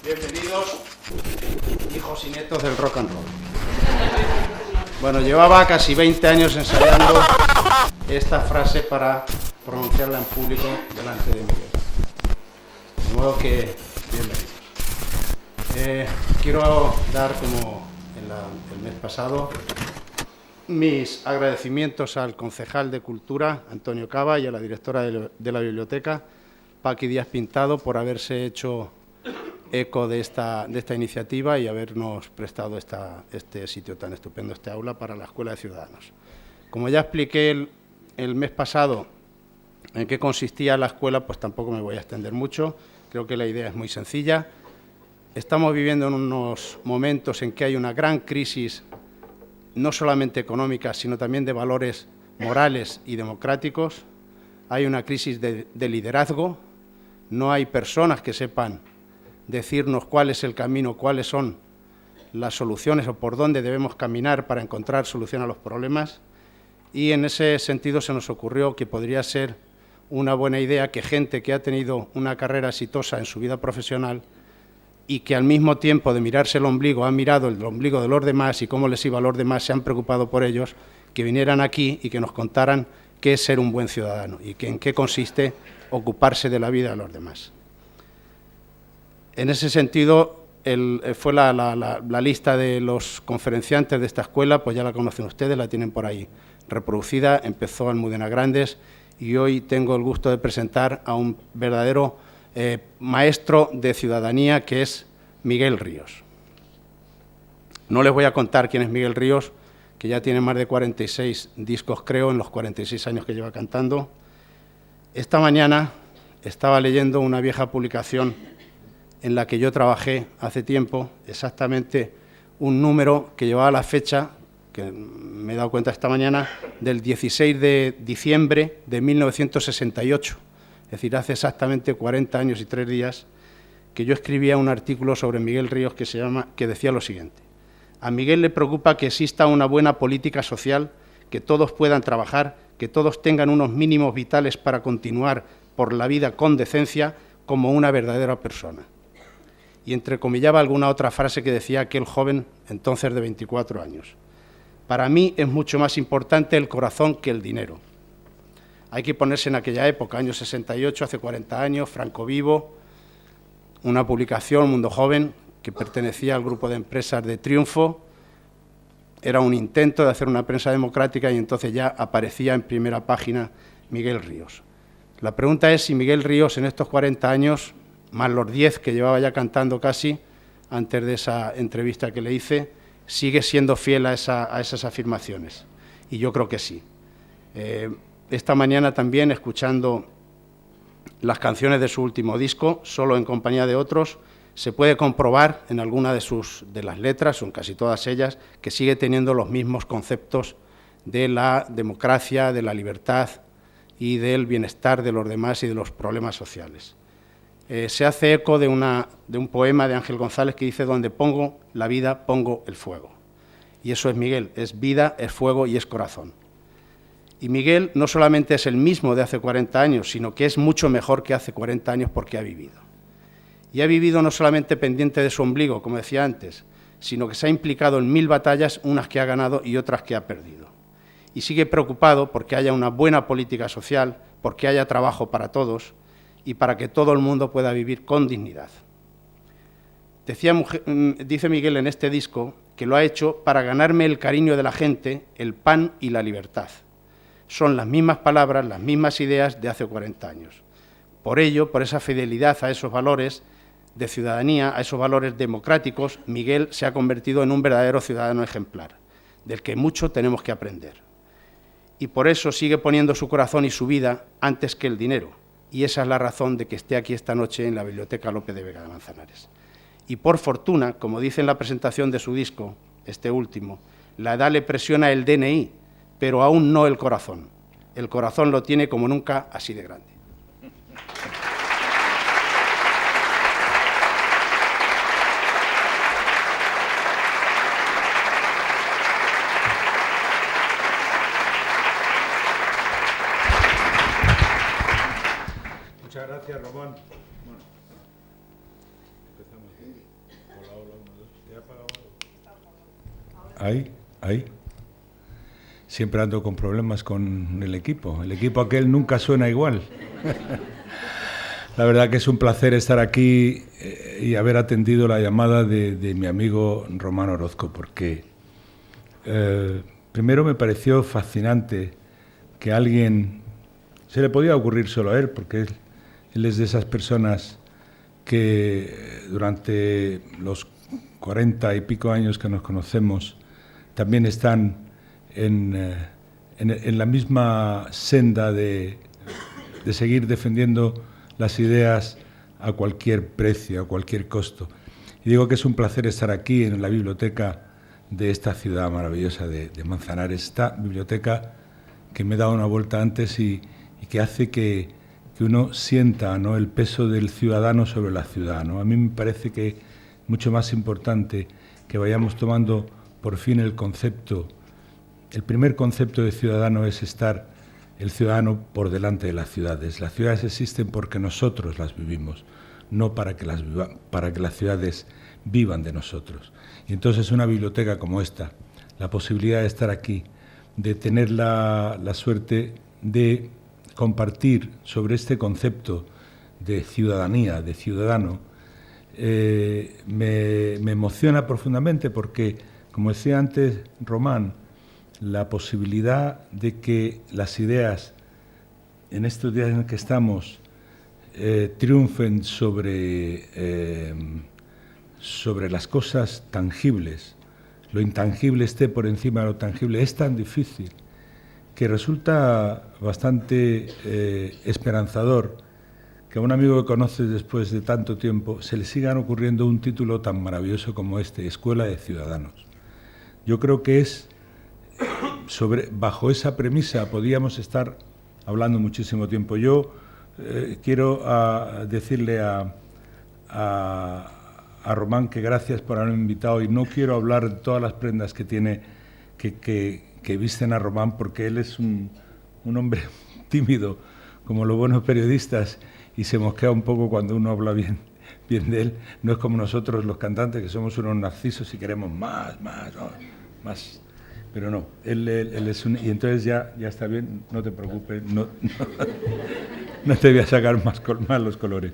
Bienvenidos, hijos y nietos del rock and roll. Bueno, llevaba casi 20 años ensayando esta frase para pronunciarla en público delante de Miguel. De modo que, bienvenidos. Quiero dar, como el mes pasado, mis agradecimientos al concejal de Cultura, Antonio Cava, y a la directora de la biblioteca, Paqui Díaz Pintado, por haberse hecho eco de esta iniciativa y habernos prestado este sitio tan estupendo, este aula para la Escuela de Ciudadanos. Como ya expliqué el mes pasado en qué consistía la escuela, pues tampoco me voy a extender mucho. Creo que la idea es muy sencilla. Estamos viviendo en unos momentos en que hay una gran crisis, no solamente económica, sino también de valores morales y democráticos. Hay una crisis de liderazgo. No hay personas que sepan decirnos cuál es el camino, cuáles son las soluciones o por dónde debemos caminar para encontrar solución a los problemas. Y en ese sentido se nos ocurrió que podría ser una buena idea que gente que ha tenido una carrera exitosa en su vida profesional y que al mismo tiempo de mirarse el ombligo, han mirado el ombligo de los demás y cómo les iba a los demás, se han preocupado por ellos, que vinieran aquí y que nos contaran qué es ser un buen ciudadano y en qué consiste ocuparse de la vida de los demás. En ese sentido, fue la lista de los conferenciantes de esta escuela, pues ya la conocen ustedes, la tienen por ahí reproducida, empezó Almudena Grandes y hoy tengo el gusto de presentar a un verdadero maestro de ciudadanía, que es Miguel Ríos. No les voy a contar quién es Miguel Ríos, que ya tiene más de 46 discos, creo, en los 46 años que lleva cantando. Esta mañana estaba leyendo una vieja publicación en la que yo trabajé hace tiempo, exactamente un número que llevaba la fecha, que me he dado cuenta esta mañana, del 16 de diciembre de 1968. Es decir, hace exactamente 40 años y 3 días que yo escribía un artículo sobre Miguel Ríos que decía lo siguiente: a Miguel le preocupa que exista una buena política social, que todos puedan trabajar, que todos tengan unos mínimos vitales para continuar por la vida con decencia como una verdadera persona. Y entrecomillaba alguna otra frase que decía aquel joven, entonces de 24 años. Para mí es mucho más importante el corazón que el dinero. Hay que ponerse en aquella época, años 68, hace 40 años, Franco vivo, una publicación, Mundo Joven, que pertenecía al grupo de empresas de Triunfo. Era un intento de hacer una prensa democrática y entonces ya aparecía en primera página Miguel Ríos. La pregunta es si Miguel Ríos en estos 40 años, más los 10 que llevaba ya cantando casi, antes de esa entrevista que le hice, sigue siendo fiel a esas afirmaciones. Y yo creo que sí. Esta mañana también, escuchando las canciones de su último disco, Solo en compañía de otros, se puede comprobar en alguna de las letras, o en casi todas ellas, que sigue teniendo los mismos conceptos de la democracia, de la libertad y del bienestar de los demás y de los problemas sociales. Se hace eco de un poema de Ángel González que dice: donde pongo la vida, pongo el fuego. Y eso es Miguel, es vida, es fuego y es corazón. Y Miguel no solamente es el mismo de hace 40 años, sino que es mucho mejor que hace 40 años porque ha vivido. Y ha vivido no solamente pendiente de su ombligo, como decía antes, sino que se ha implicado en 1000 batallas, unas que ha ganado y otras que ha perdido. Y sigue preocupado porque haya una buena política social, porque haya trabajo para todos y para que todo el mundo pueda vivir con dignidad. Dice Miguel en este disco que lo ha hecho para ganarme el cariño de la gente, el pan y la libertad. Son las mismas palabras, las mismas ideas de hace 40 años. Por ello, por esa fidelidad a esos valores de ciudadanía, a esos valores democráticos, Miguel se ha convertido en un verdadero ciudadano ejemplar, del que mucho tenemos que aprender. Y por eso sigue poniendo su corazón y su vida antes que el dinero. Y esa es la razón de que esté aquí esta noche en la Biblioteca Lope de Vega de Manzanares. Y por fortuna, como dice en la presentación de su disco, este último, la edad le presiona el DNI, pero aún no el corazón. El corazón lo tiene como nunca, así de grande. Muchas gracias, Ramón. Bueno, empezamos bien. Ahí. Siempre ando con problemas con el equipo. El equipo aquel nunca suena igual. La verdad que es un placer estar aquí y haber atendido la llamada de mi amigo Román Orozco, porque primero me pareció fascinante que alguien, se le podía ocurrir solo a él, porque él es de esas personas que durante los 40 y pico años que nos conocemos también están en la misma senda de seguir defendiendo las ideas a cualquier precio, a cualquier costo. Y digo que es un placer estar aquí en la biblioteca de esta ciudad maravillosa de Manzanares, esta biblioteca que me he dado una vuelta antes y que hace que uno sienta, ¿no?, el peso del ciudadano sobre la ciudad, ¿no? A mí me parece que es mucho más importante que vayamos tomando por fin el concepto. El primer concepto de ciudadano es estar el ciudadano por delante de las ciudades. Las ciudades existen porque nosotros las vivimos, no para que las ciudades vivan de nosotros. Y entonces una biblioteca como esta, la posibilidad de estar aquí, de tener la suerte de compartir sobre este concepto de ciudadanía, de ciudadano, me emociona profundamente porque, como decía antes Román, la posibilidad de que las ideas en estos días en que estamos triunfen sobre las cosas tangibles, lo intangible esté por encima de lo tangible, es tan difícil que resulta bastante esperanzador que a un amigo que conoces después de tanto tiempo se le sigan ocurriendo un título tan maravilloso como este, Escuela de Ciudadanos. Yo creo que es bajo esa premisa podíamos estar hablando muchísimo tiempo. Yo quiero decirle a Román que gracias por haberme invitado, y no quiero hablar de todas las prendas que tiene que visten a Román, porque él es un hombre tímido, como los buenos periodistas, y se mosquea un poco cuando uno habla bien de él. No es como nosotros los cantantes, que somos unos narcisos y queremos más. Pero no, él es un... Y entonces ya está bien, no te preocupes, no te voy a sacar más los colores.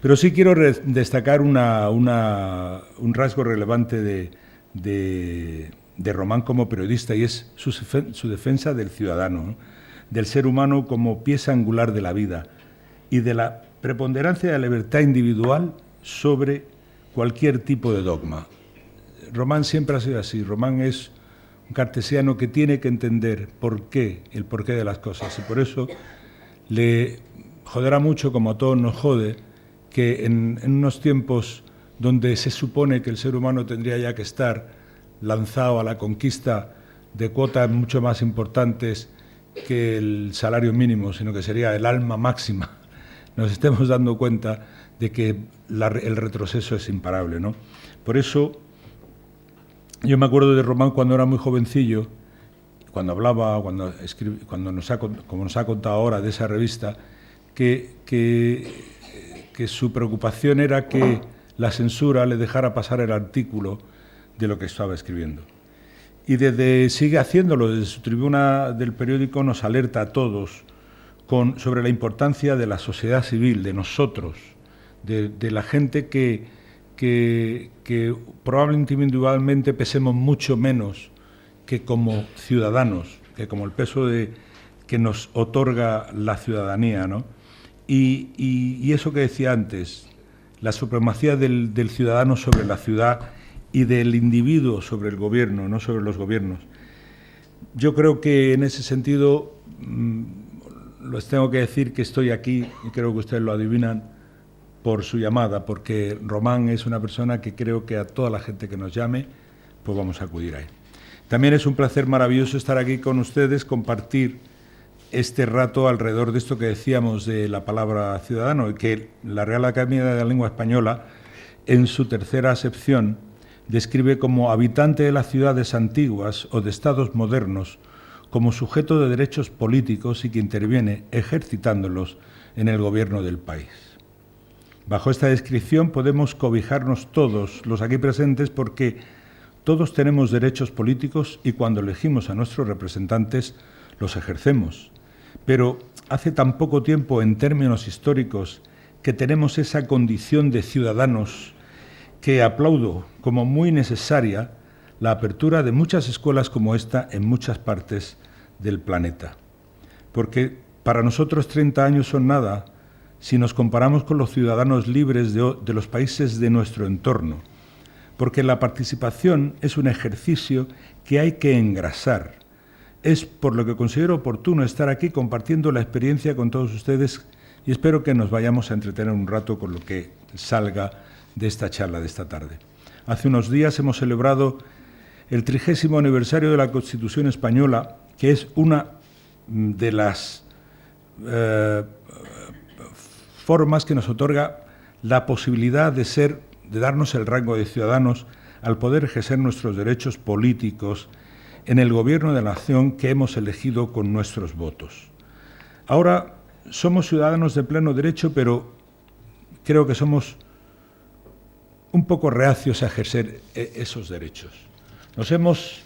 Pero sí quiero destacar un rasgo relevante de Román como periodista, y es su defensa del ciudadano, ¿no?, del ser humano como pieza angular de la vida y de la preponderancia de la libertad individual sobre cualquier tipo de dogma. Román siempre ha sido así. Román es un cartesiano que tiene que entender el porqué de las cosas, y por eso le joderá mucho, como a todos nos jode, que en unos tiempos donde se supone que el ser humano tendría ya que estar lanzado a la conquista de cuotas mucho más importantes que el salario mínimo, sino que sería el alma máxima, nos estemos dando cuenta de que el retroceso es imparable, ¿no? Por eso yo me acuerdo de Román cuando era muy jovencillo, cuando hablaba, como nos ha contado ahora de esa revista, que su preocupación era que la censura le dejara pasar el artículo de lo que estaba escribiendo. Y sigue haciéndolo, desde su tribuna del periódico nos alerta a todos sobre la importancia de la sociedad civil, de nosotros, de la gente que probablemente individualmente pesemos mucho menos que como ciudadanos, que como el peso que nos otorga la ciudadanía, ¿no? Y eso que decía antes, la supremacía del ciudadano sobre la ciudad y del individuo sobre el gobierno, no sobre los gobiernos. Yo creo que en ese sentido les tengo que decir que estoy aquí, y creo que ustedes lo adivinan por su llamada, porque Román es una persona que creo que a toda la gente que nos llame, pues vamos a acudir a él. También es un placer maravilloso estar aquí con ustedes, compartir este rato alrededor de esto que decíamos de la palabra ciudadano, y que la Real Academia de la Lengua Española, en su tercera acepción, describe como habitante de las ciudades antiguas o de estados modernos, como sujeto de derechos políticos y que interviene ejercitándolos en el gobierno del país. Bajo esta descripción podemos cobijarnos todos los aquí presentes porque todos tenemos derechos políticos y cuando elegimos a nuestros representantes los ejercemos. Pero hace tan poco tiempo, en términos históricos, que tenemos esa condición de ciudadanos que aplaudo como muy necesaria la apertura de muchas escuelas como esta en muchas partes del planeta. Porque para nosotros 30 años son nada si nos comparamos con los ciudadanos libres de los países de nuestro entorno. Porque la participación es un ejercicio que hay que engrasar. Es por lo que considero oportuno estar aquí compartiendo la experiencia con todos ustedes y espero que nos vayamos a entretener un rato con lo que salga de esta charla de esta tarde. Hace unos días hemos celebrado el 30º aniversario de la Constitución Española, que es una de las formas que nos otorga la posibilidad de darnos el rango de ciudadanos al poder ejercer nuestros derechos políticos en el gobierno de la nación que hemos elegido con nuestros votos. Ahora somos ciudadanos de pleno derecho, pero creo que somos un poco reacios a ejercer esos derechos. Nos hemos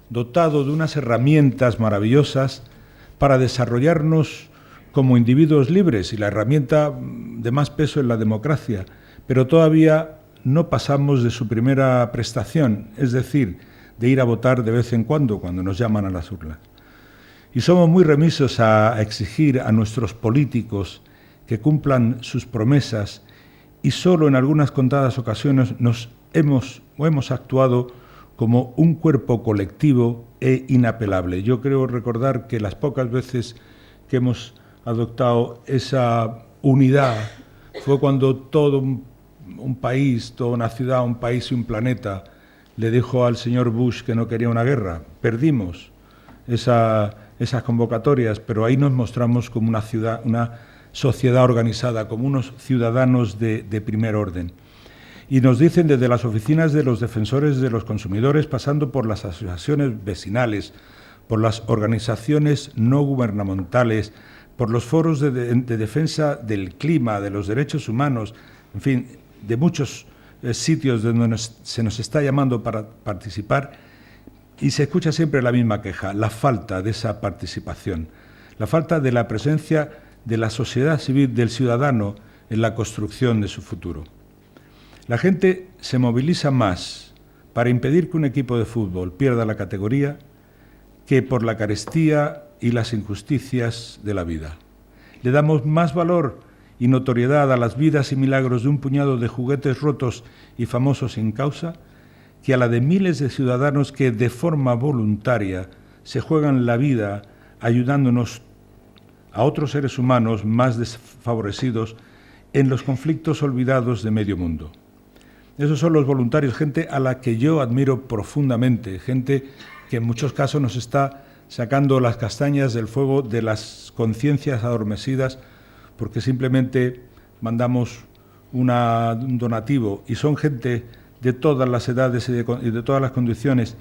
dotado de unas herramientas maravillosas para desarrollarnos como individuos libres, y la herramienta de más peso es la democracia, pero todavía no pasamos de su primera prestación, es decir, de ir a votar de vez en cuando nos llaman a las urnas. Y somos muy remisos a exigir a nuestros políticos que cumplan sus promesas y solo en algunas contadas ocasiones hemos actuado como un cuerpo colectivo e inapelable. Yo creo recordar que las pocas veces que hemos adoptado esa unidad fue cuando todo un país, toda una ciudad, un país y un planeta le dijo al señor Bush que no quería una guerra. Perdimos esas convocatorias, pero ahí nos mostramos como una sociedad organizada, como unos ciudadanos de primer orden. Y nos dicen desde las oficinas de los defensores de los consumidores, pasando por las asociaciones vecinales, por las organizaciones no gubernamentales, por los foros de defensa del clima, de los derechos humanos, en fin, de muchos sitios donde se nos está llamando para participar, y se escucha siempre la misma queja, la falta de esa participación, la falta de la presencia de la sociedad civil, del ciudadano, en la construcción de su futuro. La gente se moviliza más para impedir que un equipo de fútbol pierda la categoría que por la carestía y las injusticias de la vida. Le damos más valor y notoriedad a las vidas y milagros de un puñado de juguetes rotos y famosos sin causa que a la de miles de ciudadanos que de forma voluntaria se juegan la vida ayudándonos a otros seres humanos más desfavorecidos en los conflictos olvidados de medio mundo. Esos son los voluntarios, gente a la que yo admiro profundamente, gente que en muchos casos nos está sacando las castañas del fuego de las conciencias adormecidas porque simplemente mandamos un donativo, y son gente de todas las edades y de todas las condiciones,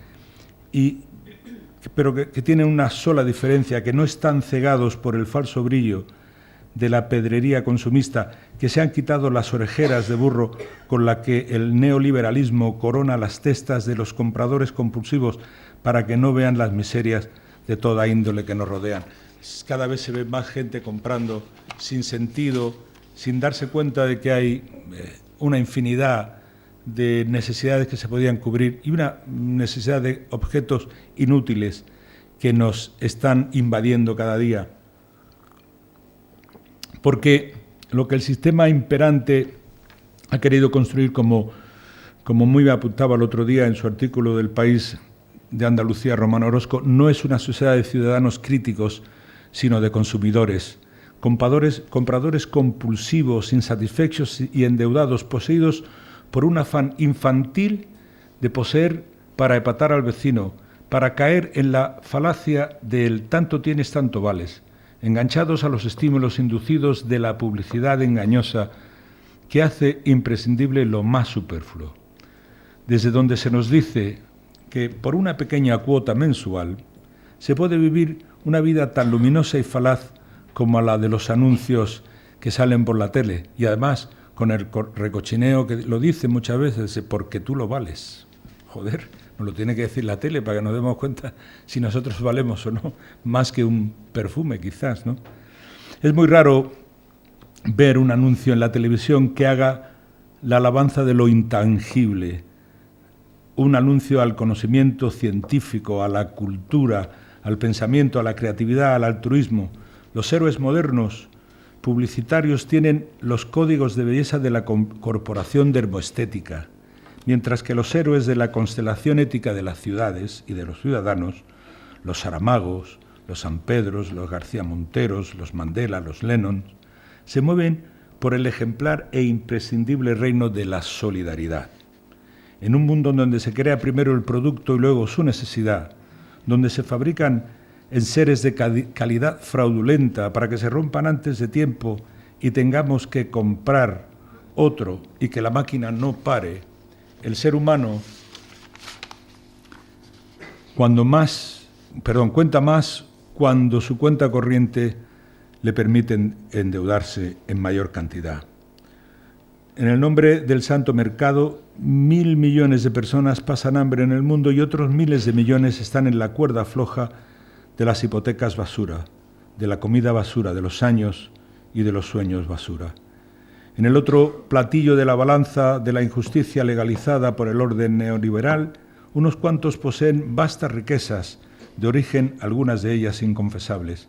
pero que tienen una sola diferencia, que no están cegados por el falso brillo de la pedrería consumista, que se han quitado las orejeras de burro con la que el neoliberalismo corona las testas de los compradores compulsivos para que no vean las miserias de toda índole que nos rodean. Cada vez se ve más gente comprando sin sentido, sin darse cuenta de que hay una infinidad de necesidades que se podían cubrir y una necesidad de objetos inútiles que nos están invadiendo cada día. Porque lo que el sistema imperante ha querido construir, como muy me apuntaba el otro día en su artículo del País de Andalucía, Romano Orozco, no es una sociedad de ciudadanos críticos, sino de consumidores, compradores compulsivos, insatisfechos y endeudados, poseídos por un afán infantil de poseer para epatar al vecino, para caer en la falacia del tanto tienes, tanto vales, enganchados a los estímulos inducidos de la publicidad engañosa que hace imprescindible lo más superfluo. Desde donde se nos dice que por una pequeña cuota mensual se puede vivir una vida tan luminosa y falaz como la de los anuncios que salen por la tele, y además con el recochineo que lo dice muchas veces, porque tú lo vales. Joder, nos lo tiene que decir la tele para que nos demos cuenta si nosotros valemos o no, más que un perfume quizás, ¿no? Es muy raro ver un anuncio en la televisión que haga la alabanza de lo intangible, un anuncio al conocimiento científico, a la cultura, al pensamiento, a la creatividad, al altruismo. Los héroes modernos publicitarios tienen los códigos de belleza de la corporación dermoestética, mientras que los héroes de la constelación ética de las ciudades y de los ciudadanos, los Saramagos, los San Pedros, los García Monteros, los Mandela, los Lennon, se mueven por el ejemplar e imprescindible reino de la solidaridad. En un mundo donde se crea primero el producto y luego su necesidad, donde se fabrican enseres de calidad fraudulenta para que se rompan antes de tiempo y tengamos que comprar otro y que la máquina no pare, el ser humano cuenta más cuando su cuenta corriente le permite endeudarse en mayor cantidad. En el nombre del santo mercado, 1.000 millones de personas pasan hambre en el mundo y otros miles de millones están en la cuerda floja de las hipotecas basura, de la comida basura, de los años y de los sueños basura. En el otro platillo de la balanza de la injusticia legalizada por el orden neoliberal, unos cuantos poseen vastas riquezas, de origen algunas de ellas inconfesables.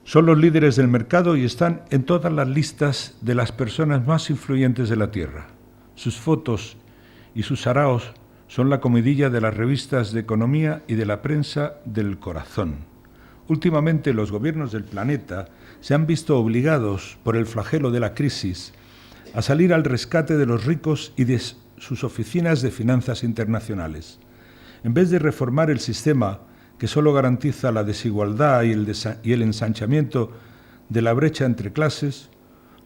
Son los líderes del mercado y están en todas las listas de las personas más influyentes de la Tierra. Sus fotos y sus saraos son la comidilla de las revistas de economía y de la prensa del corazón. Últimamente los gobiernos del planeta se han visto obligados por el flagelo de la crisis a salir al rescate de los ricos y de sus oficinas de finanzas internacionales. En vez de reformar el sistema que solo garantiza la desigualdad y el ensanchamiento de la brecha entre clases,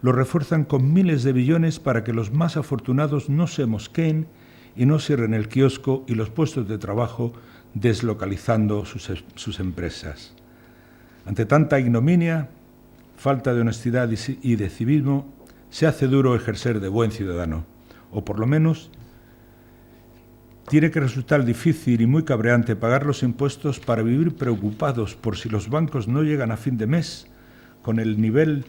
lo refuerzan con miles de billones para que los más afortunados no se mosqueen y no cierren el kiosco y los puestos de trabajo deslocalizando sus empresas. Ante tanta ignominia, falta de honestidad y de civismo, se hace duro ejercer de buen ciudadano, o por lo menos tiene que resultar difícil y muy cabreante pagar los impuestos para vivir preocupados por si los bancos no llegan a fin de mes con el nivel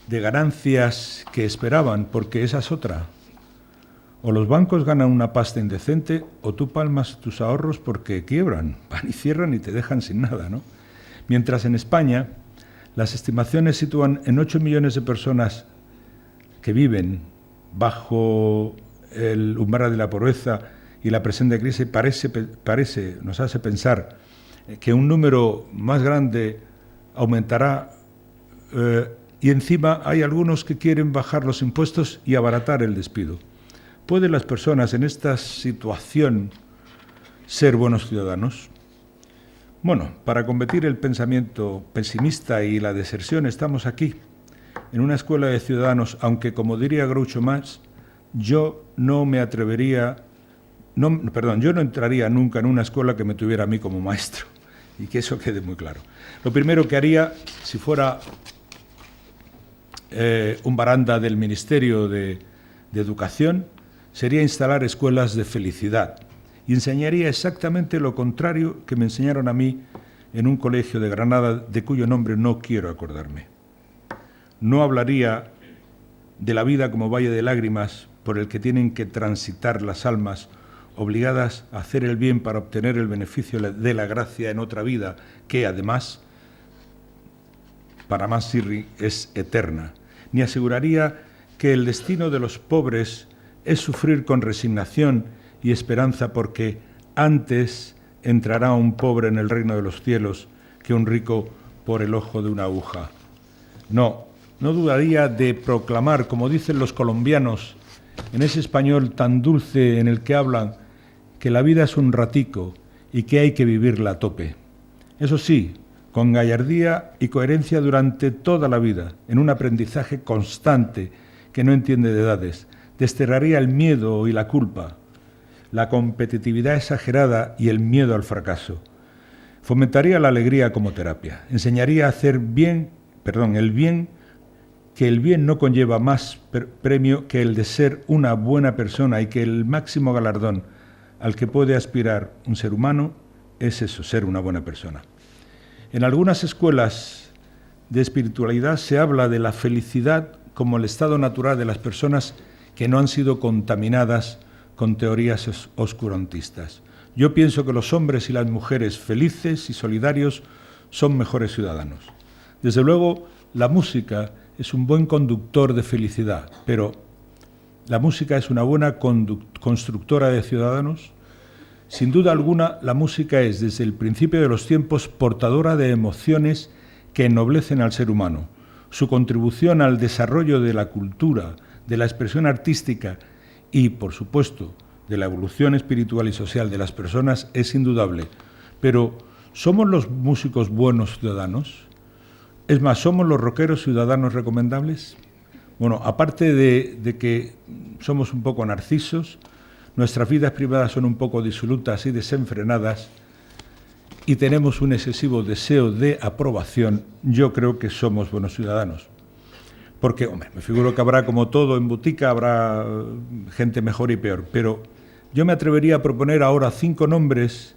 de ganancias que esperaban, porque esa es otra. O los bancos ganan una pasta indecente o tú palmas tus ahorros porque quiebran, van y cierran y te dejan sin nada, ¿no? Mientras en España las estimaciones sitúan en 8 millones de personas que viven bajo el umbral de la pobreza y la presente crisis nos hace pensar que un número más grande aumentará y encima hay algunos que quieren bajar los impuestos y abaratar el despido. ¿Pueden las personas en esta situación ser buenos ciudadanos? Bueno, para combatir el pensamiento pesimista y la deserción estamos aquí, en una escuela de ciudadanos, aunque como diría Groucho Marx, yo no entraría nunca en una escuela que me tuviera a mí como maestro, y que eso quede muy claro. Lo primero que haría, si fuera un baranda del Ministerio de Educación, sería instalar escuelas de felicidad y enseñaría exactamente lo contrario que me enseñaron a mí en un colegio de Granada, de cuyo nombre no quiero acordarme. No hablaría de la vida como valle de lágrimas por el que tienen que transitar las almas obligadas a hacer el bien para obtener el beneficio de la gracia en otra vida, que además, para Mansirri, es eterna. Ni aseguraría que el destino de los pobres es sufrir con resignación y esperanza porque antes entrará un pobre en el reino de los cielos que un rico por el ojo de una aguja. No dudaría de proclamar, como dicen los colombianos, en ese español tan dulce en el que hablan, que la vida es un ratico y que hay que vivirla a tope. Eso sí, con gallardía y coherencia durante toda la vida, en un aprendizaje constante que no entiende de edades. Desterraría el miedo y la culpa, la competitividad exagerada y el miedo al fracaso. Fomentaría la alegría como terapia. Enseñaría a hacer el bien que el bien no conlleva más premio que el de ser una buena persona y que el máximo galardón al que puede aspirar un ser humano es eso, ser una buena persona. En algunas escuelas de espiritualidad se habla de la felicidad como el estado natural de las personas que no han sido contaminadas con teorías oscurantistas. Yo pienso que los hombres y las mujeres felices y solidarios son mejores ciudadanos. Desde luego, la música es un buen conductor de felicidad, pero ¿la música es una buena constructora de ciudadanos? Sin duda alguna, la música es, desde el principio de los tiempos, portadora de emociones que ennoblecen al ser humano. Su contribución al desarrollo de la cultura, de la expresión artística y, por supuesto, de la evolución espiritual y social de las personas es indudable. Pero, ¿somos los músicos buenos ciudadanos? Es más, ¿somos los rockeros ciudadanos recomendables? Bueno, aparte de que somos un poco narcisos, nuestras vidas privadas son un poco disolutas y desenfrenadas y tenemos un excesivo deseo de aprobación, yo creo que somos buenos ciudadanos. Porque, hombre, me figuro que habrá, como todo en botica, habrá gente mejor y peor, pero yo me atrevería a proponer ahora 5 nombres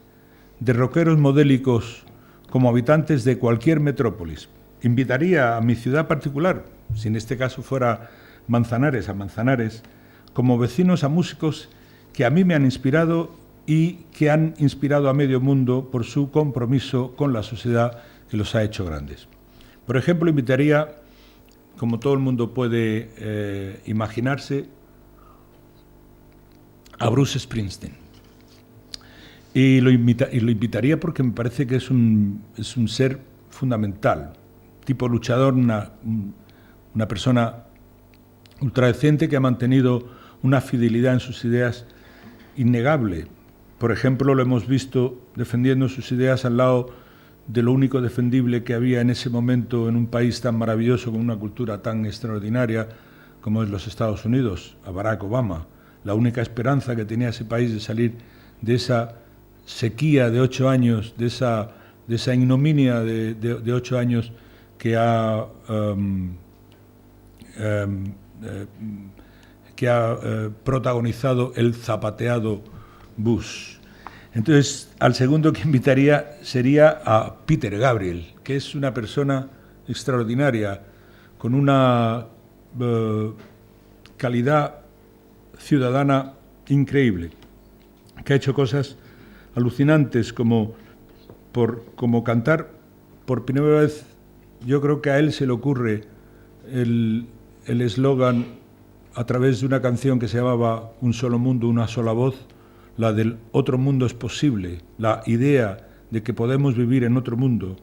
de rockeros modélicos como habitantes de cualquier metrópolis. Invitaría a mi ciudad particular, si en este caso fuera Manzanares, a Manzanares, como vecinos a músicos que a mí me han inspirado y que han inspirado a medio mundo por su compromiso con la sociedad que los ha hecho grandes. Por ejemplo, invitaría, como todo el mundo puede imaginarse, a Bruce Springsteen. Y lo invitaría porque me parece que es un ser fundamental, tipo luchador, una persona ultradecente que ha mantenido una fidelidad en sus ideas innegable. Por ejemplo, lo hemos visto defendiendo sus ideas al lado de lo único defendible que había en ese momento en un país tan maravilloso, con una cultura tan extraordinaria como es los Estados Unidos, a Barack Obama. La única esperanza que tenía ese país de salir de esa sequía de 8 años, de esa ignominia de 8 años que ha protagonizado el zapateado Bush. Entonces, al segundo que invitaría sería a Peter Gabriel, que es una persona extraordinaria, con una calidad ciudadana increíble, que ha hecho cosas alucinantes como cantar por primera vez. Yo creo que a él se le ocurre el eslogan a través de una canción que se llamaba Un solo mundo, una sola voz, la del otro mundo es posible, la idea de que podemos vivir en otro mundo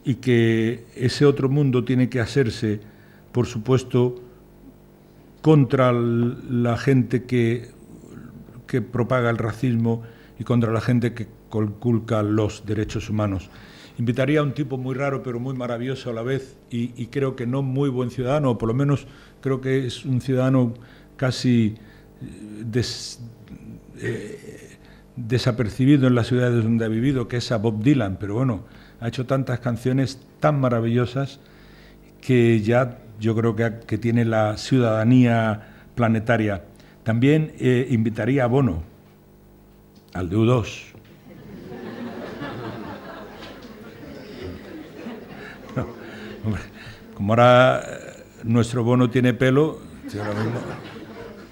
y que ese otro mundo tiene que hacerse, por supuesto, contra la gente que propaga el racismo y contra la gente que conculca los derechos humanos. Invitaría a un tipo muy raro pero muy maravilloso a la vez y creo que no muy buen ciudadano, o por lo menos creo que es un ciudadano casi desapercibido en las ciudades donde ha vivido, que es a Bob Dylan, pero bueno, ha hecho tantas canciones tan maravillosas que ya yo creo que tiene la ciudadanía planetaria. También invitaría a Bono, al de U2. No, hombre, como ahora nuestro Bono tiene pelo, ahora mismo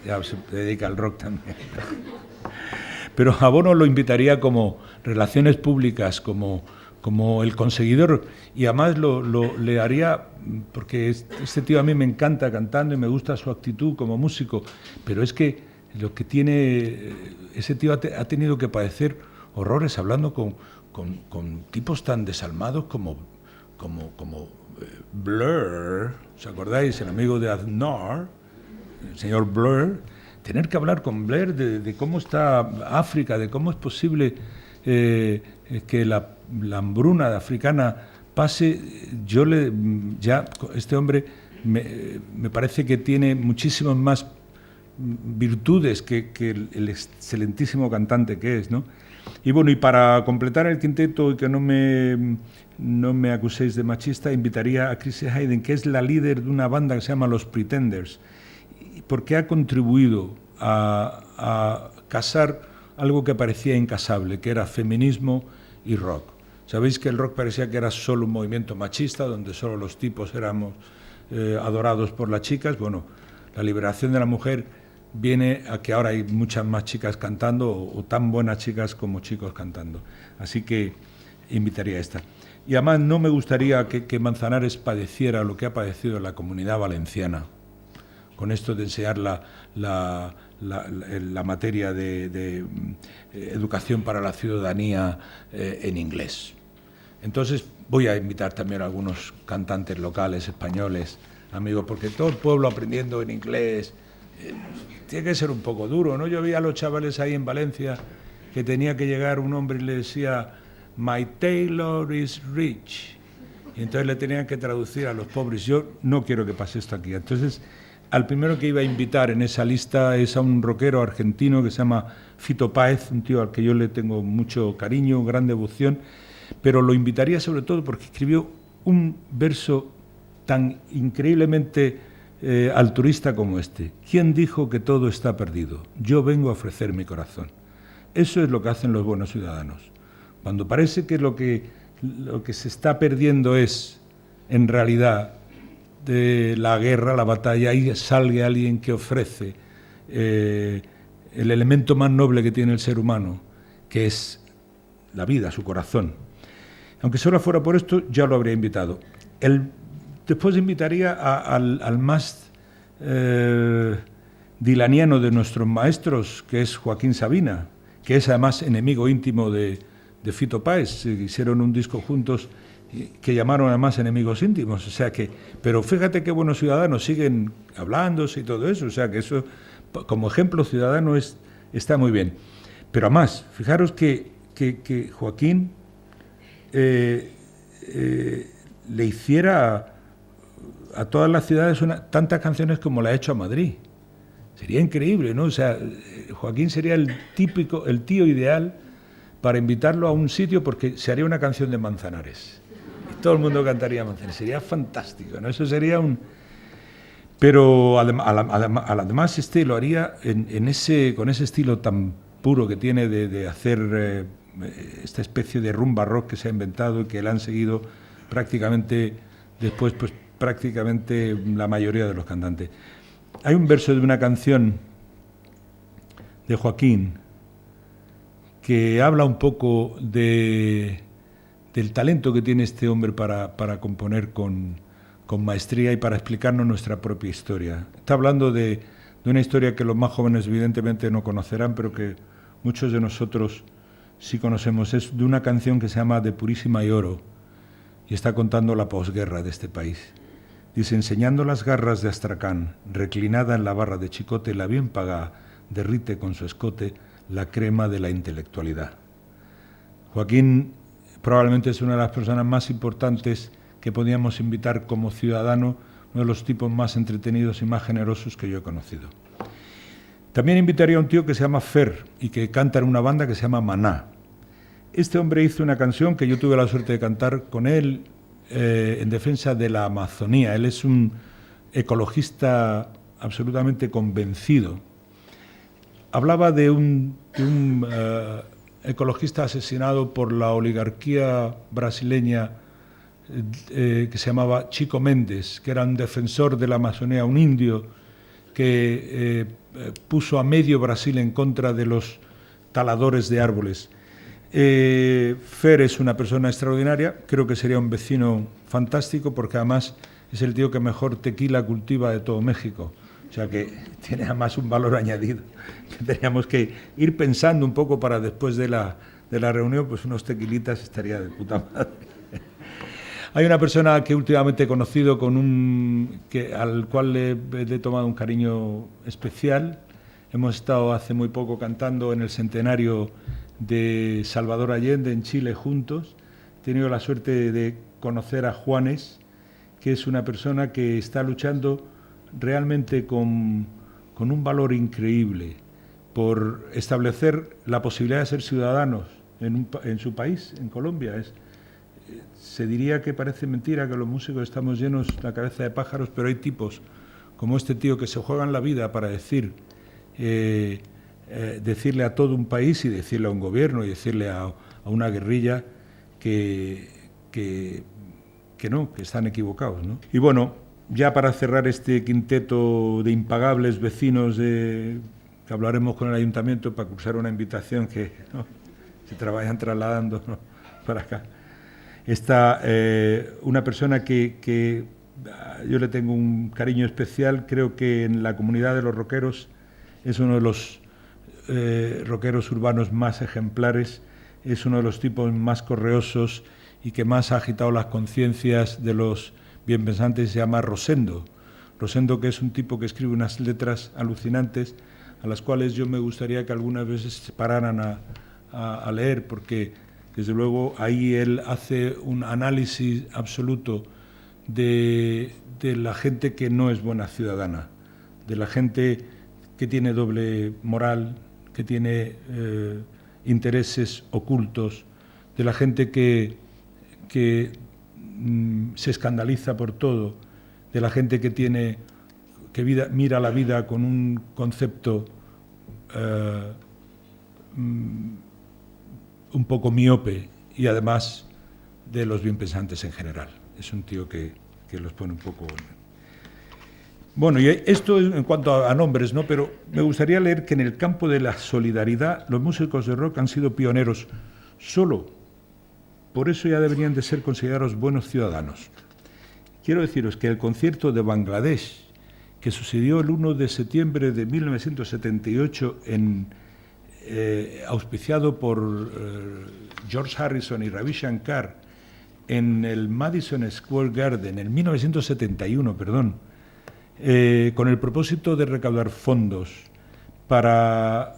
ya se dedica al rock también. Pero a Bono lo invitaría como relaciones públicas, como el conseguidor, y además le haría, porque este tío a mí me encanta cantando y me gusta su actitud como músico, pero es que lo que tiene, ese tío ha tenido que padecer horrores hablando con tipos tan desalmados como Blur, ¿os acordáis? El amigo de Aznar, el señor Blur. Tener que hablar con Blair de cómo está África, de cómo es posible que la hambruna africana pase. Este hombre me parece que tiene muchísimas más virtudes que el excelentísimo cantante que es, ¿no? Y bueno, y para completar el quinteto y que no me acuséis de machista, invitaría a Chrissy Hayden, que es la líder de una banda que se llama Los Pretenders, porque ha contribuido a casar algo que parecía incasable, que era feminismo y rock. Sabéis que el rock parecía que era solo un movimiento machista, donde solo los tipos éramos adorados por las chicas. Bueno, la liberación de la mujer viene a que ahora hay muchas más chicas cantando, o tan buenas chicas como chicos cantando. Así que invitaría a esta. Y además no me gustaría que Manzanares padeciera lo que ha padecido en la Comunidad Valenciana, con esto de enseñar la materia de educación para la ciudadanía en inglés. Entonces voy a invitar también a algunos cantantes locales españoles, amigos, porque todo el pueblo aprendiendo en inglés tiene que ser un poco duro, ¿no? Yo vi a los chavales ahí en Valencia que tenía que llegar un hombre y le decía "My tailor is rich", y entonces le tenían que traducir a los pobres. Yo no quiero que pase esto aquí. Entonces, al primero que iba a invitar en esa lista es a un rockero argentino que se llama Fito Páez, un tío al que yo le tengo mucho cariño, gran devoción, pero lo invitaría sobre todo porque escribió un verso tan increíblemente altruista como este. ¿Quién dijo que todo está perdido? Yo vengo a ofrecer mi corazón. Eso es lo que hacen los buenos ciudadanos. Cuando parece que lo que se está perdiendo es, en realidad, de la guerra, la batalla, ahí sale alguien que ofrece el elemento más noble que tiene el ser humano, que es la vida, su corazón. Aunque solo fuera por esto, ya lo habría invitado. Después invitaría al más dilaniano de nuestros maestros, que es Joaquín Sabina, que es además enemigo íntimo de Fito Páez. Hicieron un disco juntos que llamaron además enemigos íntimos. O sea que, pero fíjate qué buenos ciudadanos, siguen hablándose y todo eso. O sea que eso, como ejemplo ciudadano, está muy bien. Pero además, fijaros que Joaquín le hiciera a todas las ciudades tantas canciones como la ha hecho a Madrid. Sería increíble, ¿no? O sea, Joaquín sería el tío ideal para invitarlo a un sitio, porque se haría una canción de Manzanares. Y todo el mundo cantaría Manzanares. Sería fantástico, ¿no? Eso sería un... Pero además lo haría con ese estilo tan puro que tiene de hacer esta especie de rumba rock que se ha inventado y que le han seguido prácticamente después, pues prácticamente la mayoría de los cantantes. Hay un verso de una canción de Joaquín que habla un poco del talento que tiene este hombre para componer con maestría y para explicarnos nuestra propia historia. Está hablando de una historia que los más jóvenes evidentemente no conocerán, pero que muchos de nosotros sí conocemos. Es de una canción que se llama De Purísima y Oro, y está contando la posguerra de este país. Dice: enseñando las garras de Astracán, reclinada en la barra de Chicote, la bien pagá derrite con su escote la crema de la intelectualidad. Joaquín probablemente es una de las personas más importantes que podíamos invitar como ciudadano, uno de los tipos más entretenidos y más generosos que yo he conocido. También invitaría a un tío que se llama Fer y que canta en una banda que se llama Maná. Este hombre hizo una canción que yo tuve la suerte de cantar con él en defensa de la Amazonía. Él es un ecologista absolutamente convencido. Hablaba de un ecologista asesinado por la oligarquía brasileña que se llamaba Chico Mendes, que era un defensor de la Amazonía, un indio que puso a medio Brasil en contra de los taladores de árboles. Fer es una persona extraordinaria, creo que sería un vecino fantástico, porque además es el tío que mejor tequila cultiva de todo México. O sea que tiene además un valor añadido. Teníamos que ir pensando un poco para después de la reunión, pues unos tequilitas estaría de puta madre. Hay una persona que últimamente he conocido al cual le he tomado un cariño especial. Hemos estado hace muy poco cantando en el centenario de Salvador Allende en Chile juntos. He tenido la suerte de conocer a Juanes, que es una persona que está luchando realmente con un valor increíble por establecer la posibilidad de ser ciudadanos en su país, en Colombia. Se diría que parece mentira que los músicos estamos llenos la cabeza de pájaros, pero hay tipos como este tío que se juegan la vida para decirle a todo un país y decirle a un gobierno y decirle a una guerrilla que están equivocados, ¿no? Y bueno, ya para cerrar este quinteto de impagables vecinos que hablaremos con el ayuntamiento para cursar una invitación que se vayan trasladando, ¿no?, para acá. Está una persona que yo le tengo un cariño especial, creo que en la comunidad de los rockeros es uno de los rockeros urbanos más ejemplares, es uno de los tipos más correosos y que más ha agitado las conciencias de los bienpensantes. Se llama Rosendo. Rosendo, que es un tipo que escribe unas letras alucinantes a las cuales yo me gustaría que algunas veces se pararan a leer, porque desde luego ahí él hace un análisis absoluto de la gente que no es buena ciudadana, de la gente que tiene doble moral, que tiene intereses ocultos, de la gente que se escandaliza por todo, de la gente que mira la vida con un concepto un poco miope, y además de los bienpensantes en general. Es un tío que los pone un poco... Bueno, y esto en cuanto a nombres, ¿no? Pero me gustaría leer que en el campo de la solidaridad los músicos de rock han sido pioneros. Solo por eso ya deberían de ser considerados buenos ciudadanos. Quiero deciros que el concierto de Bangladesh, que sucedió el 1 de septiembre de 1978 auspiciado por George Harrison y Ravi Shankar en el Madison Square Garden en 1971, con el propósito de recaudar fondos para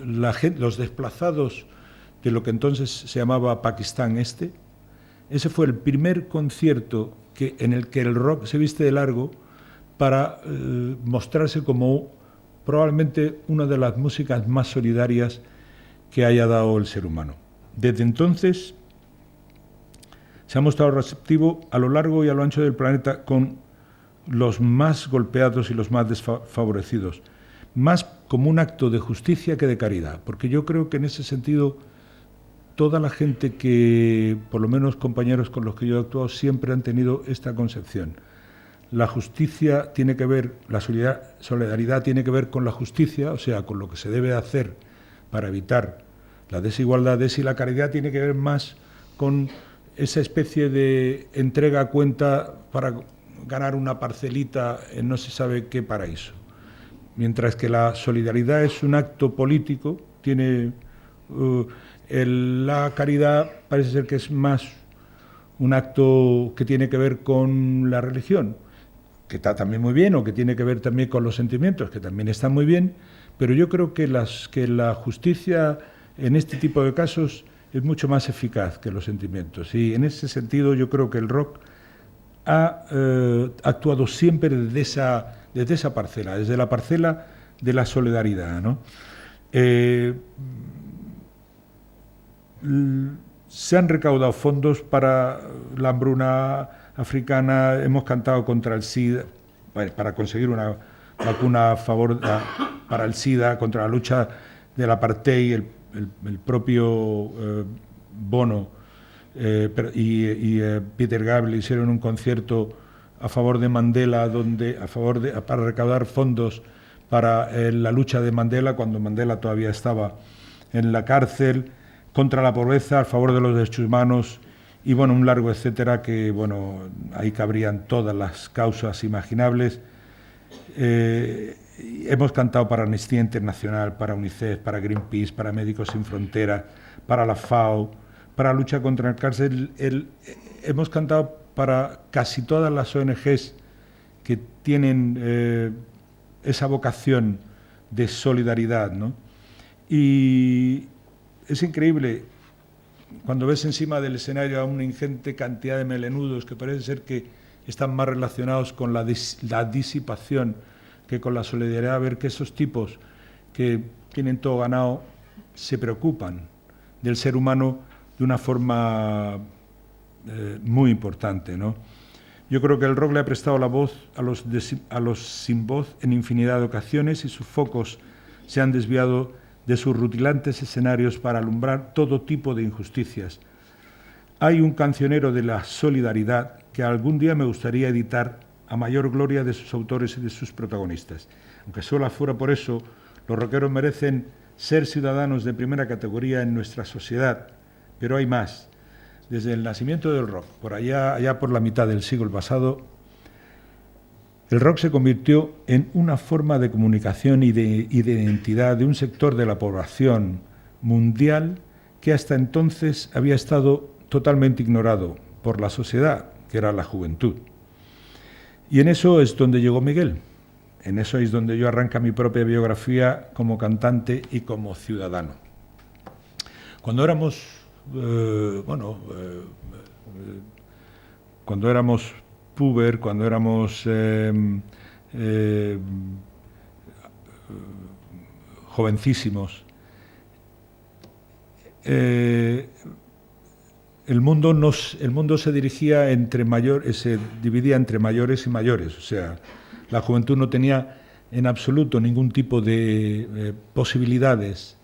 los desplazados de lo que entonces se llamaba Pakistán Este. Ese fue el primer concierto en el que el rock se viste de largo para mostrarse como probablemente una de las músicas más solidarias que haya dado el ser humano. Desde entonces se ha mostrado receptivo a lo largo y a lo ancho del planeta con los más golpeados y los más desfavorecidos, más como un acto de justicia que de caridad, porque yo creo que en ese sentido toda la gente que, por lo menos compañeros con los que yo he actuado, siempre han tenido esta concepción. La justicia tiene que ver, la solidaridad tiene que ver con la justicia, o sea, con lo que se debe hacer para evitar las desigualdades, y la caridad tiene que ver más con esa especie de entrega a cuenta para ganar una parcelita en no se sabe qué paraíso. Mientras que la solidaridad es un acto político, la caridad parece ser que es más un acto que tiene que ver con la religión, que está también muy bien, o que tiene que ver también con los sentimientos, que también están muy bien, pero yo creo que la justicia en este tipo de casos es mucho más eficaz que los sentimientos. Y en ese sentido yo creo que el rock ha actuado siempre desde esa parcela, desde la parcela de la solidaridad, ¿no? Se han recaudado fondos para la hambruna africana, hemos cantado contra el SIDA, para conseguir una vacuna a favor para el SIDA, contra la lucha del apartheid. El propio Bono y Peter Gabriel hicieron un concierto a favor de Mandela, para recaudar fondos para la lucha de Mandela, cuando Mandela todavía estaba en la cárcel, contra la pobreza, a favor de los derechos humanos, y bueno, un largo etcétera, que bueno, ahí cabrían todas las causas imaginables. Hemos cantado para Amnistía Internacional, para UNICEF, para Greenpeace, para Médicos Sin Fronteras, para la FAO, para la lucha contra el cáncer. Hemos cantado para casi todas las ONGs que tienen esa vocación de solidaridad, ¿no? Y es increíble cuando ves encima del escenario a una ingente cantidad de melenudos que parece ser que están más relacionados con la disipación que con la solidaridad, ver que esos tipos que tienen todo ganado, se preocupan del ser humano de una forma muy importante, ¿no? Yo creo que el rock le ha prestado la voz a los sin voz en infinidad de ocasiones y sus focos se han desviado de sus rutilantes escenarios para alumbrar todo tipo de injusticias. Hay un cancionero de la solidaridad que algún día me gustaría editar a mayor gloria de sus autores y de sus protagonistas. Aunque solo fuera por eso, los rockeros merecen ser ciudadanos de primera categoría en nuestra sociedad, pero hay más. Desde el nacimiento del rock, allá por la mitad del siglo pasado, el rock se convirtió en una forma de comunicación y de identidad de un sector de la población mundial que hasta entonces había estado totalmente ignorado por la sociedad, que era la juventud. Y en eso es donde llegó Miguel. En eso es donde yo arranca mi propia biografía como cantante y como ciudadano. Cuando éramos, cuando éramos puber, cuando éramos jovencísimos, el mundo se dirigía se dividía entre mayores y mayores, o sea, la juventud no tenía en absoluto ningún tipo de posibilidades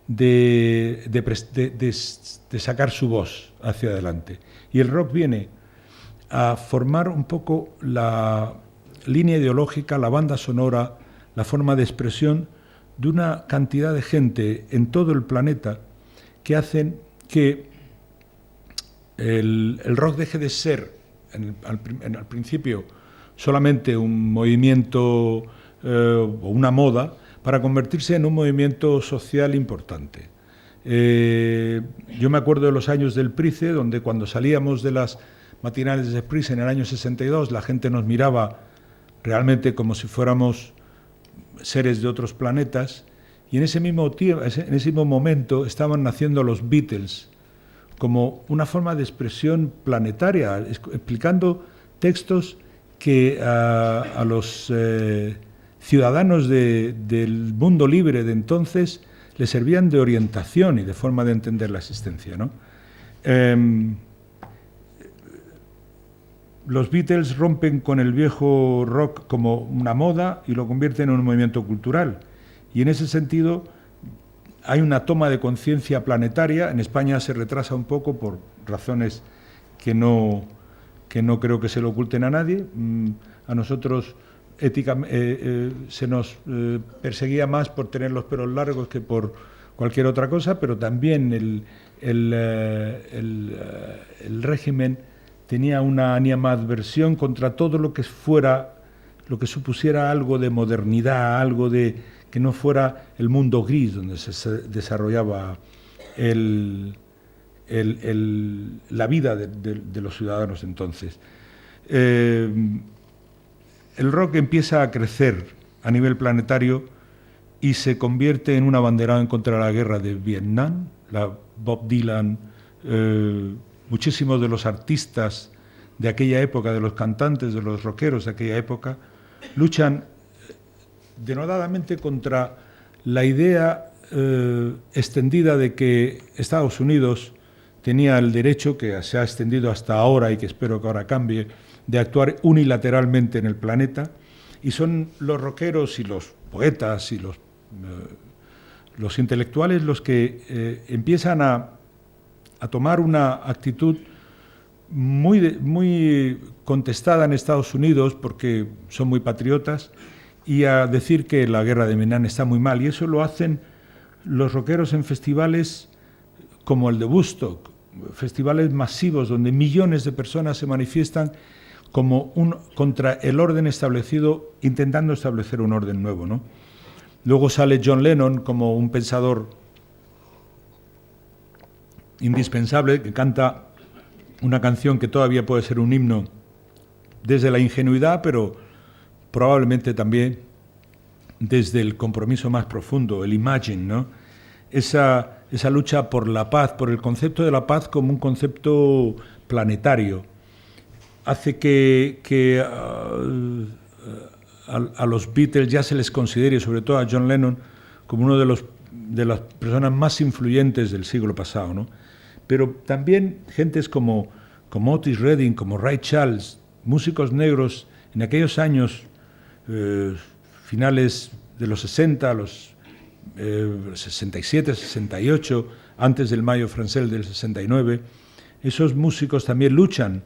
de sacar su voz hacia adelante. Y el rock viene a formar un poco la línea ideológica, la banda sonora, la forma de expresión de una cantidad de gente en todo el planeta que hacen que el rock deje de ser, al principio, solamente un movimiento o una moda, para convertirse en un movimiento social importante. Yo me acuerdo de los años del Price, donde cuando salíamos de las matinales de Price en el año 62, la gente nos miraba realmente como si fuéramos seres de otros planetas, y en ese mismo momento estaban naciendo los Beatles como una forma de expresión planetaria, explicando textos que a los ciudadanos del mundo libre de entonces les servían de orientación y de forma de entender la existencia, ¿no? Los Beatles rompen con el viejo rock como una moda y lo convierten en un movimiento cultural. Y en ese sentido hay una toma de conciencia planetaria. En España se retrasa un poco por razones que no creo que se le oculten a nadie. A nosotros se nos perseguía más por tener los pelos largos que por cualquier otra cosa, pero también el régimen tenía una animadversión contra todo lo que supusiera algo de modernidad, algo de que no fuera el mundo gris donde se desarrollaba la vida de los ciudadanos entonces. El rock empieza a crecer a nivel planetario y se convierte en un abanderado en contra de la guerra de Vietnam. Bob Dylan, muchísimos de los artistas de aquella época, de los cantantes, de los rockeros de aquella época, luchan denodadamente contra la idea extendida de que Estados Unidos tenía el derecho, que se ha extendido hasta ahora y que espero que ahora cambie, de actuar unilateralmente en el planeta, y son los rockeros y los poetas y los intelectuales los que empiezan a tomar una actitud muy contestada en Estados Unidos, porque son muy patriotas, y a decir que la guerra de Vietnam está muy mal. Y eso lo hacen los rockeros en festivales como el de Woodstock, festivales masivos donde millones de personas se manifiestan como contra el orden establecido, intentando establecer un orden nuevo, ¿no? Luego sale John Lennon como un pensador indispensable, que canta una canción que todavía puede ser un himno desde la ingenuidad, pero probablemente también desde el compromiso más profundo, el Imagine, ¿no? Esa lucha por la paz, por el concepto de la paz como un concepto planetario, hace que a los Beatles ya se les considere, sobre todo a John Lennon, como uno de las personas más influyentes del siglo pasado, ¿no? Pero también gentes como Otis Redding, como Ray Charles, músicos negros en aquellos años, finales de los 60, los 67, 68, antes del Mayo Francés del 69, esos músicos también luchan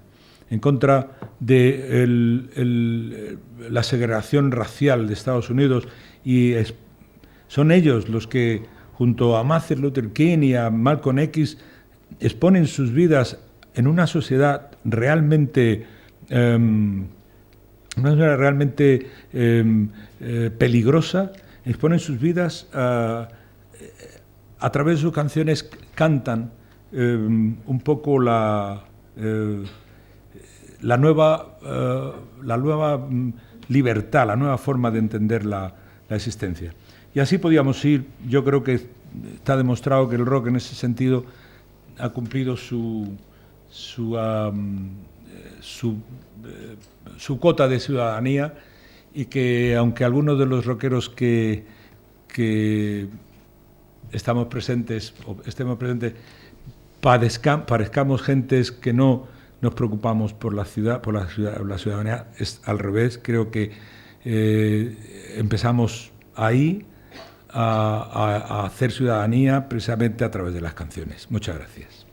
en contra de la segregación racial de Estados Unidos, y son ellos los que, junto a Martin Luther King y a Malcolm X, exponen sus vidas en una sociedad realmente peligrosa. Exponen sus vidas a través de sus canciones, cantan un poco la nueva libertad, la nueva forma de entender la existencia. Y así podíamos ir. Yo creo que está demostrado que el rock en ese sentido ha cumplido su cuota de ciudadanía, y que aunque algunos de los rockeros que estemos presentes parezcamos gentes que no nos preocupamos por la ciudadanía, es al revés. Creo que empezamos ahí a hacer ciudadanía precisamente a través de las canciones. Muchas gracias.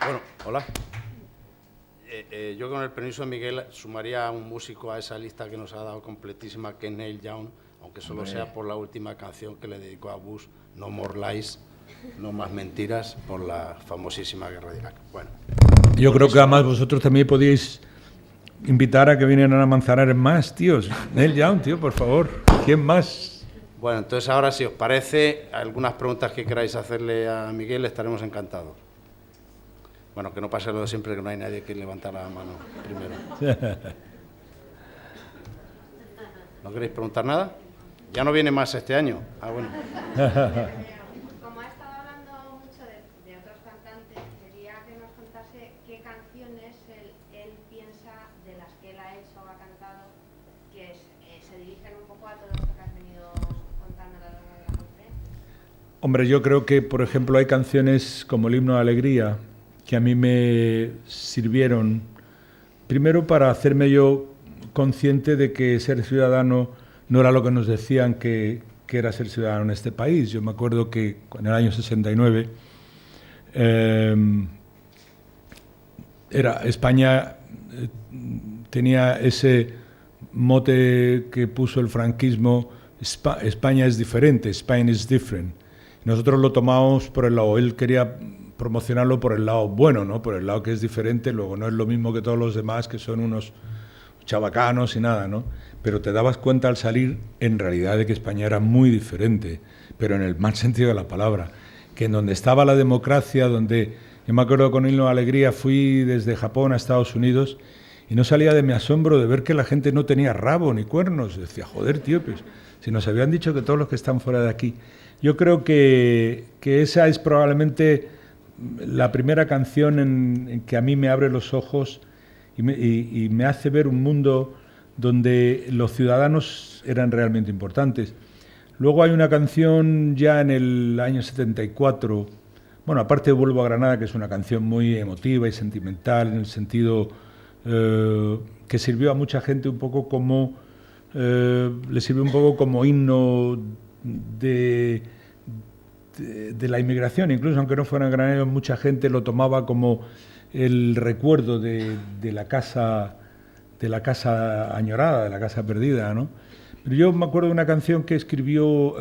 Bueno, hola. Yo, con el permiso de Miguel, sumaría a un músico a esa lista que nos ha dado completísima, que es Neil Young, aunque solo sea por la última canción que le dedicó a Bush, No More Lies, No Más Mentiras, por la famosísima guerra de Irak. Bueno, yo creo que además vosotros también podíais invitar a que vinieran a Manzanares más, tíos. Neil Young, tío, por favor. ¿Quién más? Bueno, entonces ahora, si os parece, algunas preguntas que queráis hacerle a Miguel, estaremos encantados. Bueno, que no pase lo de siempre, que no hay nadie que levanta la mano primero. ¿No queréis preguntar nada? Ya no viene más este año. Ah, bueno. Como ha estado hablando mucho de otros cantantes, quería que nos contase qué canciones él piensa de las que él ha hecho o ha cantado, que se dirigen un poco a todo esto que has venido contando a lo largo de la conferencia. Hombre, yo creo que, por ejemplo, hay canciones como el Himno de Alegría, que a mí me sirvieron, primero, para hacerme yo consciente de que ser ciudadano no era lo que nos decían que era ser ciudadano en este país. Yo me acuerdo que en el año 69 España tenía ese mote que puso el franquismo: España es diferente, Spain is different. Nosotros lo tomamos por el lado, él quería promocionarlo por el lado bueno, ¿no? Por el lado que es diferente. Luego no es lo mismo que todos los demás, que son unos chabacanos y nada, ¿no? Pero te dabas cuenta al salir, en realidad, de que España era muy diferente, pero en el mal sentido de la palabra, que en donde estaba la democracia, donde, yo me acuerdo con Himno de Alegría, fui desde Japón a Estados Unidos y no salía de mi asombro de ver que la gente no tenía rabo ni cuernos. Decía, joder, tío, pues si nos habían dicho que todos los que están fuera de aquí. Yo creo que esa es probablemente la primera canción en que a mí me abre los ojos y me hace ver un mundo donde los ciudadanos eran realmente importantes. Luego hay una canción ya en el año 74, bueno, aparte de Vuelvo a Granada, que es una canción muy emotiva y sentimental, en el sentido que sirvió a mucha gente un poco como, le sirvió un poco como himno de la inmigración. Incluso aunque no fueran graneros, mucha gente lo tomaba como el recuerdo de la casa añorada, de la casa perdida, ¿no? Pero yo me acuerdo de una canción que escribió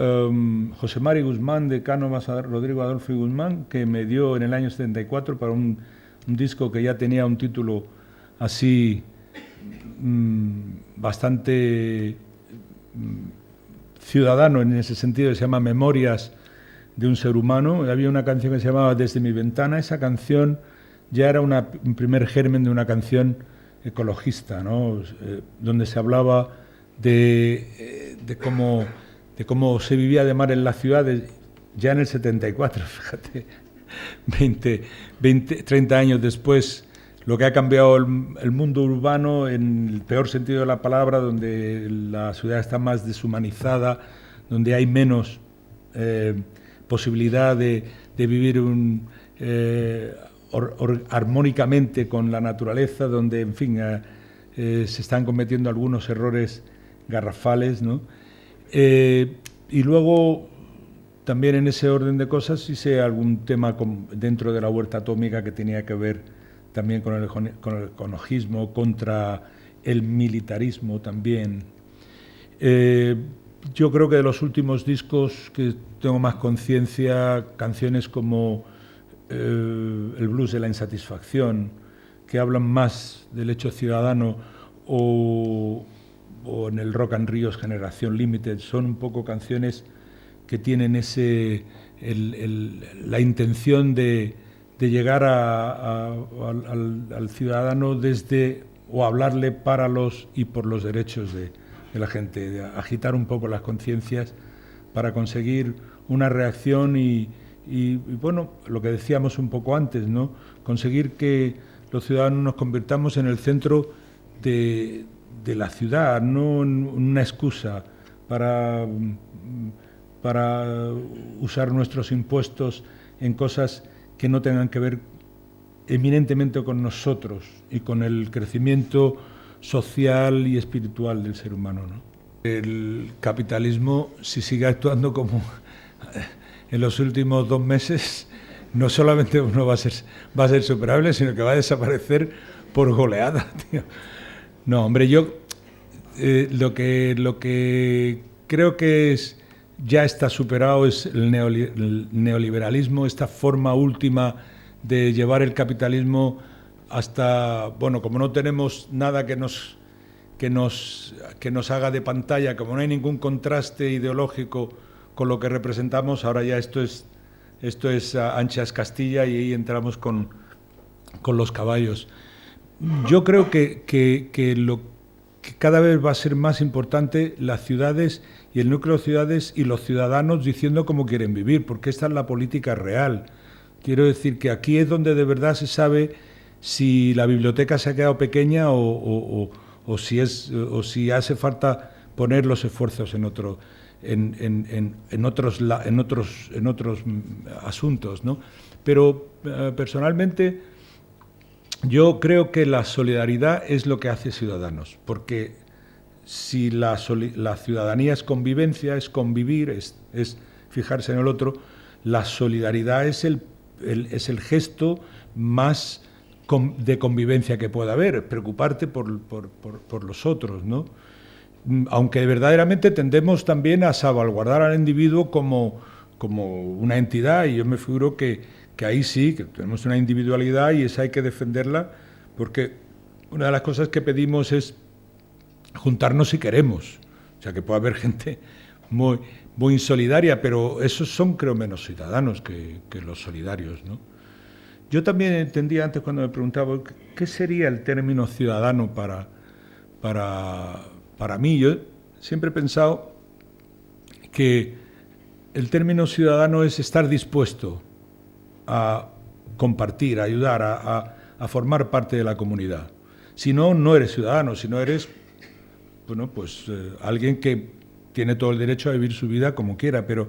José Mari Guzmán, decano Rodrigo Adolfo y Guzmán, que me dio en el año 74 para un disco que ya tenía un título así bastante ciudadano en ese sentido, que se llama Memorias de un ser humano. Había una canción que se llamaba Desde mi ventana. Esa canción ya era un primer germen de una canción ecologista, ¿no? Donde se hablaba de cómo se vivía de mar en las ciudades ya en el 74, fíjate, 30 años después, lo que ha cambiado el mundo urbano en el peor sentido de la palabra, donde la ciudad está más deshumanizada, donde hay menos posibilidad de vivir armónicamente con la naturaleza, donde, en fin, se están cometiendo algunos errores garrafales, ¿no? Y luego, también en ese orden de cosas, hice algún tema dentro de la huerta atómica que tenía que ver también con el ecologismo, contra el militarismo también. Yo creo que de los últimos discos que tengo más conciencia, canciones como el blues de la insatisfacción, que hablan más del hecho ciudadano, o en el Rock and Ríos Generación Limited, son un poco canciones que tienen la intención de llegar al ciudadano o hablarle para los y por los derechos de la gente, de agitar un poco las conciencias para conseguir una reacción y bueno, lo que decíamos un poco antes, ¿no? Conseguir que los ciudadanos nos convirtamos en el centro de la ciudad, no en una excusa para usar nuestros impuestos en cosas que no tengan que ver eminentemente con nosotros y con el crecimiento social y espiritual del ser humano, ¿no? El capitalismo, si sigue actuando como en los últimos 2 meses, no solamente no va a ser superable, sino que va a desaparecer por goleada, tío. No, hombre, yo lo que creo que ya está superado es el neoliberalismo, esta forma última de llevar el capitalismo hasta, bueno, como no tenemos nada que nos haga de pantalla, como no hay ningún contraste ideológico con lo que representamos, ahora ya esto es anchas Castilla y ahí entramos con los caballos. Yo creo que cada vez va a ser más importante las ciudades y el núcleo de ciudades y los ciudadanos diciendo cómo quieren vivir, porque esta es la política real. Quiero decir que aquí es donde de verdad se sabe si la biblioteca se ha quedado pequeña o si hace falta poner los esfuerzos en otros asuntos, ¿no? Pero personalmente yo creo que la solidaridad es lo que hace ciudadanos, porque si la ciudadanía es convivencia, es convivir, es fijarse en el otro, la solidaridad es el gesto más de convivencia que pueda haber, preocuparte por los otros, ¿no? Aunque verdaderamente tendemos también a salvaguardar al individuo como una entidad, y yo me figuro que ahí sí, que tenemos una individualidad y esa hay que defenderla, porque una de las cosas que pedimos es juntarnos si queremos. O sea, que puede haber gente muy, muy insolidaria, pero esos son, creo, menos ciudadanos que los solidarios, ¿no? Yo también entendía antes cuando me preguntaba qué sería el término ciudadano para mí. Yo siempre he pensado que el término ciudadano es estar dispuesto a compartir, a ayudar, a formar parte de la comunidad. Si no, no eres ciudadano, si no eres, bueno, pues alguien que tiene todo el derecho a vivir su vida como quiera, pero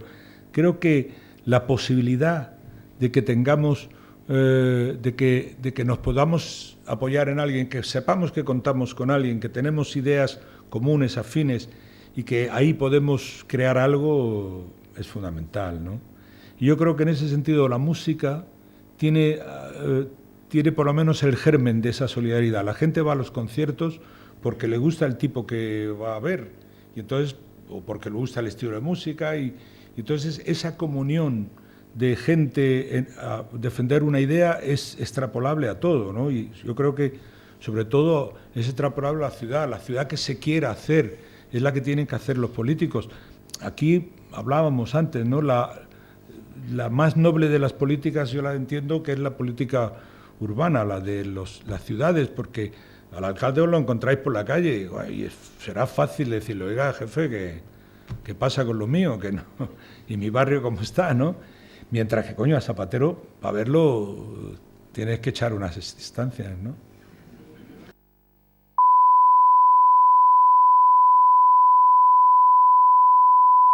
creo que la posibilidad de que tengamos, de que nos podamos apoyar en alguien, que sepamos que contamos con alguien, que tenemos ideas comunes, afines, y que ahí podemos crear algo, es fundamental, ¿no? Y yo creo que en ese sentido la música tiene por lo menos el germen de esa solidaridad. La gente va a los conciertos porque le gusta el tipo que va a ver, y entonces, o porque le gusta el estilo de música, y entonces esa comunión de gente a defender una idea es extrapolable a todo, ¿no? Y yo creo que sobre todo es extrapolable a la ciudad que se quiera hacer, es la que tienen que hacer los políticos. Aquí hablábamos antes, ¿no? La más noble de las políticas yo la entiendo que es la política urbana, la de las ciudades, porque Al alcalde os lo encontráis por la calle y, digo, será fácil decirle, oiga, jefe, ¿qué pasa con lo mío? Que no, y mi barrio cómo está, ¿no? Mientras que, coño, a Zapatero, para verlo, tienes que echar unas distancias, ¿no?